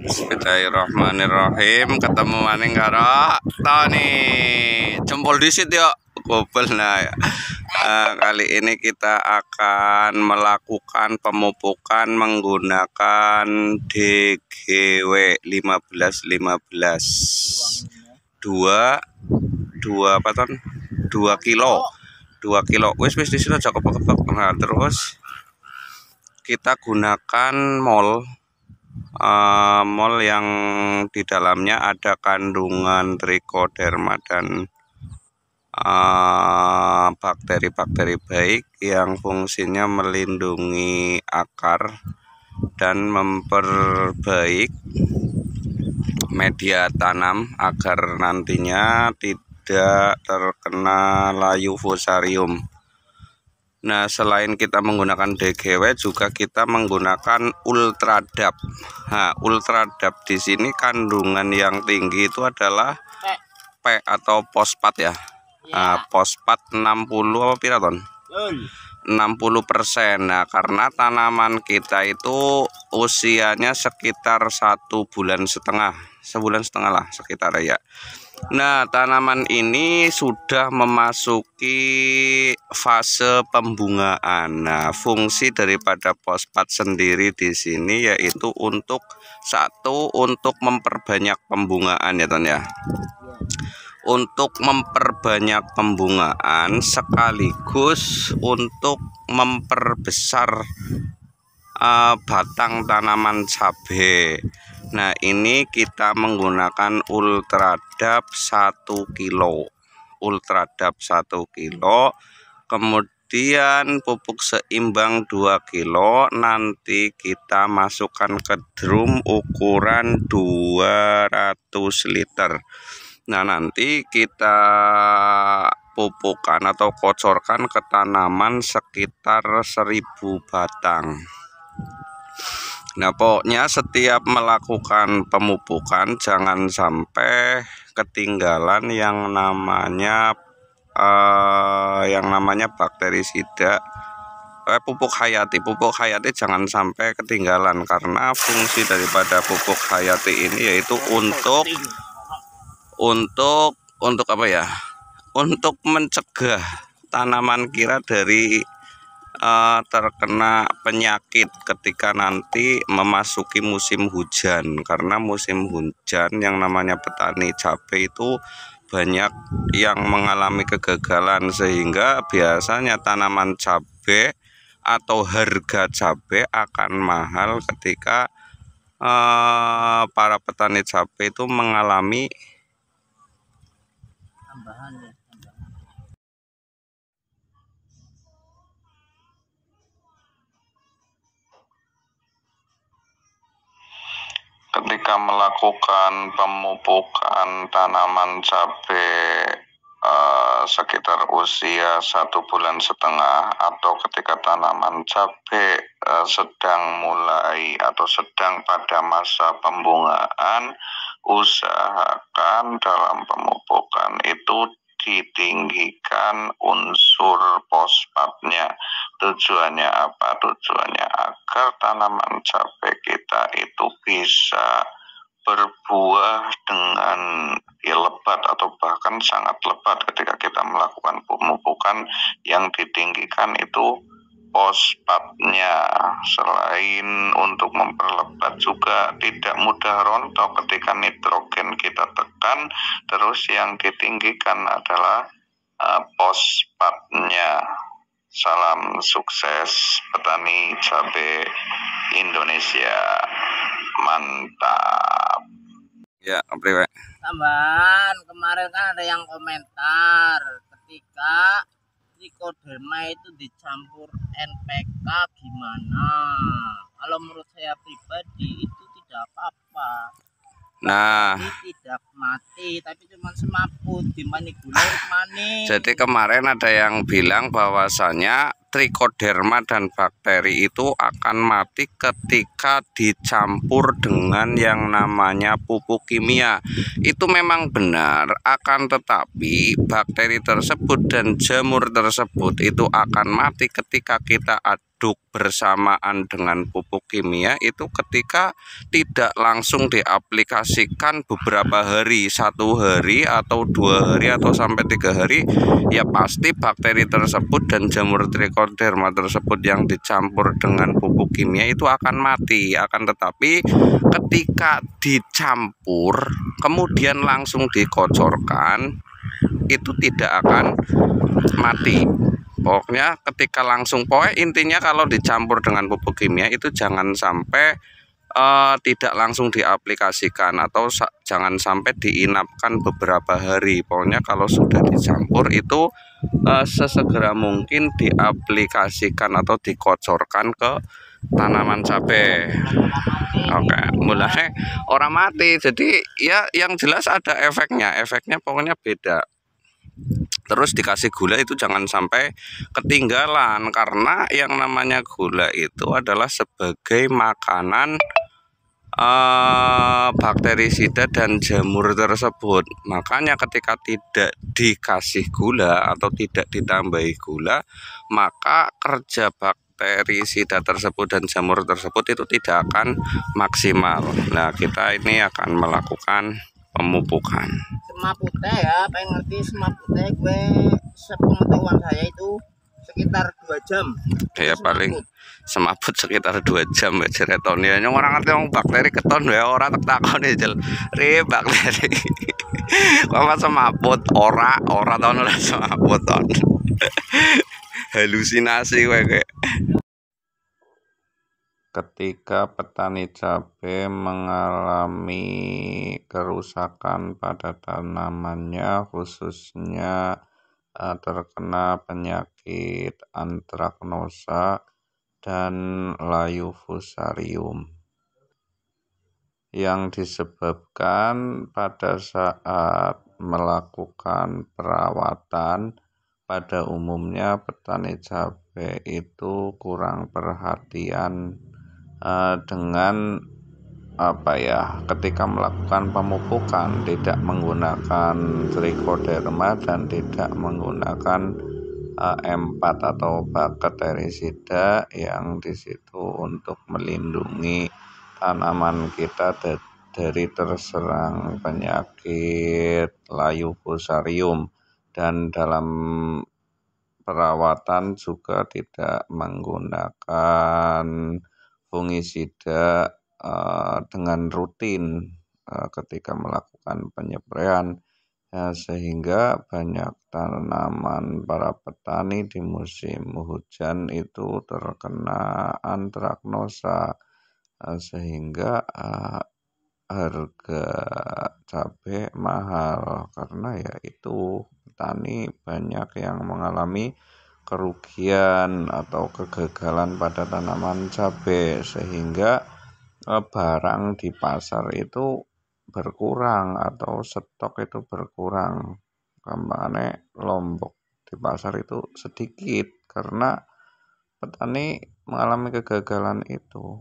Bismillahirrahmanirrahim. Ketemu maning karo Tony. Jempol disit yuk. Gobel nah. Kali ini kita akan melakukan pemupukan menggunakan DGW 1515. 2 apa ton? 2 kilo. 2 kilo. Wis di sini aja kepek-kepek. Nah, terus kita gunakan mol yang di dalamnya ada kandungan trichoderma dan bakteri-bakteri baik yang fungsinya melindungi akar dan memperbaik media tanam agar nantinya tidak terkena layu fusarium. Nah, selain kita menggunakan DGW juga kita menggunakan Ultradap. Nah, Ultradap di sini kandungan yang tinggi itu adalah P atau fosfat ya. Nah, fosfat 60 apa pira ton? 60%. Nah, karena tanaman kita itu usianya sekitar 1,5 bulan, sebulan setengah lah sekitar ya. Nah, tanaman ini sudah memasuki fase pembungaan. Nah, fungsi daripada fosfat sendiri di sini yaitu untuk memperbanyak pembungaan ya ton ya. Untuk memperbanyak pembungaan sekaligus untuk memperbesar batang tanaman cabai. Nah, ini kita menggunakan Ultradap 1 kilo. Ultradap 1 kilo. Kemudian pupuk seimbang 2 kilo. Nanti kita masukkan ke drum ukuran 200 liter. Nah, nanti kita pupukkan atau kocorkan ke tanaman sekitar 1000 batang. Nah, pokoknya setiap melakukan pemupukan jangan sampai ketinggalan yang namanya bakterisida. Pupuk hayati jangan sampai ketinggalan, karena fungsi daripada pupuk hayati ini yaitu untuk apa ya? Untuk mencegah tanaman kita dari terkena penyakit ketika nanti memasuki musim hujan. Karena musim hujan yang namanya petani cabai itu banyak yang mengalami kegagalan, sehingga biasanya tanaman cabai atau harga cabai akan mahal ketika para petani cabai itu mengalami tambahan. Ketika melakukan pemupukan tanaman cabai sekitar usia 1,5 bulan atau ketika tanaman cabai sedang mulai atau sedang pada masa pembungaan, usahakan dalam pemupukan itu ditinggikan unsur fosfatnya. Tujuannya apa? Tujuannya agar tanaman cabai kita itu bisa berbuah dengan lebat atau bahkan sangat lebat. Ketika kita melakukan pemupukan, yang ditinggikan itu fosfatnya. Selain untuk memperlebat, juga tidak mudah rontok ketika nitrogen kita tekan. Terus yang ditinggikan adalah fosfatnya. Salam sukses petani cabai Indonesia, mantap. Ya, priwe. Tambahan, kemarin kan ada yang komentar ketika trichoderma itu dicampur NPK gimana. Kalau menurut saya pribadi itu tidak apa-apa. Nah, ini tidak mati, tapi cuma semaput di manigular maning. Jadi kemarin ada yang bilang bahwasanya trichoderma dan bakteri itu akan mati ketika dicampur dengan yang namanya pupuk kimia. Itu memang benar, akan tetapi bakteri tersebut dan jamur tersebut itu akan mati ketika kita aduk aduk bersamaan dengan pupuk kimia itu ketika tidak langsung diaplikasikan beberapa hari, 1 hari atau 2 hari atau sampai 3 hari, ya pasti bakteri tersebut dan jamur trichoderma tersebut yang dicampur dengan pupuk kimia itu akan mati. Akan tetapi ketika dicampur kemudian langsung dikocorkan itu tidak akan mati. Pokoknya ketika langsung, pokoknya intinya kalau dicampur dengan pupuk kimia itu jangan sampai tidak langsung diaplikasikan atau jangan sampai diinapkan beberapa hari. Pokoknya kalau sudah dicampur itu sesegera mungkin diaplikasikan atau dikocorkan ke tanaman cabai. Oke, mulai orang mati. Jadi ya yang jelas ada efeknya pokoknya beda. Terus dikasih gula itu jangan sampai ketinggalan, karena yang namanya gula itu adalah sebagai makanan bakterisida dan jamur tersebut. Makanya ketika tidak dikasih gula atau tidak ditambahi gula, maka kerja bakterisida tersebut dan jamur tersebut itu tidak akan maksimal. Nah, kita ini akan melakukan pemupukan. Semaputnya ya, pengen ngerti semaputnya gue sepengetahuan saya itu sekitar 2 jam. Ya paling semaput sekitar 2 jam ya ceritanya. Yang orang ngerti ngomong bakteri keton ya orang takon jel. Bakteri. Kok semaput ora tahun ora semaput ton. Halusinasi kayak. Ketika petani cabai mengalami kerusakan pada tanamannya, khususnya terkena penyakit antraknosa dan layu fusarium yang disebabkan pada saat melakukan perawatan. Pada umumnya petani cabai itu kurang perhatian dengan ketika melakukan pemupukan, tidak menggunakan trichoderma dan tidak menggunakan M4 atau bakterisida yang disitu untuk melindungi tanaman kita dari terserang penyakit layu fusarium. Dan dalam perawatan juga tidak menggunakan fungisida dengan rutin ketika melakukan penyepraian, sehingga banyak tanaman para petani di musim hujan itu terkena antraknosa, sehingga harga cabai mahal karena ya itu petani banyak yang mengalami kerugian atau kegagalan pada tanaman cabai, sehingga barang di pasar itu berkurang atau stok itu berkurang, kampanye lombok di pasar itu sedikit karena petani mengalami kegagalan itu.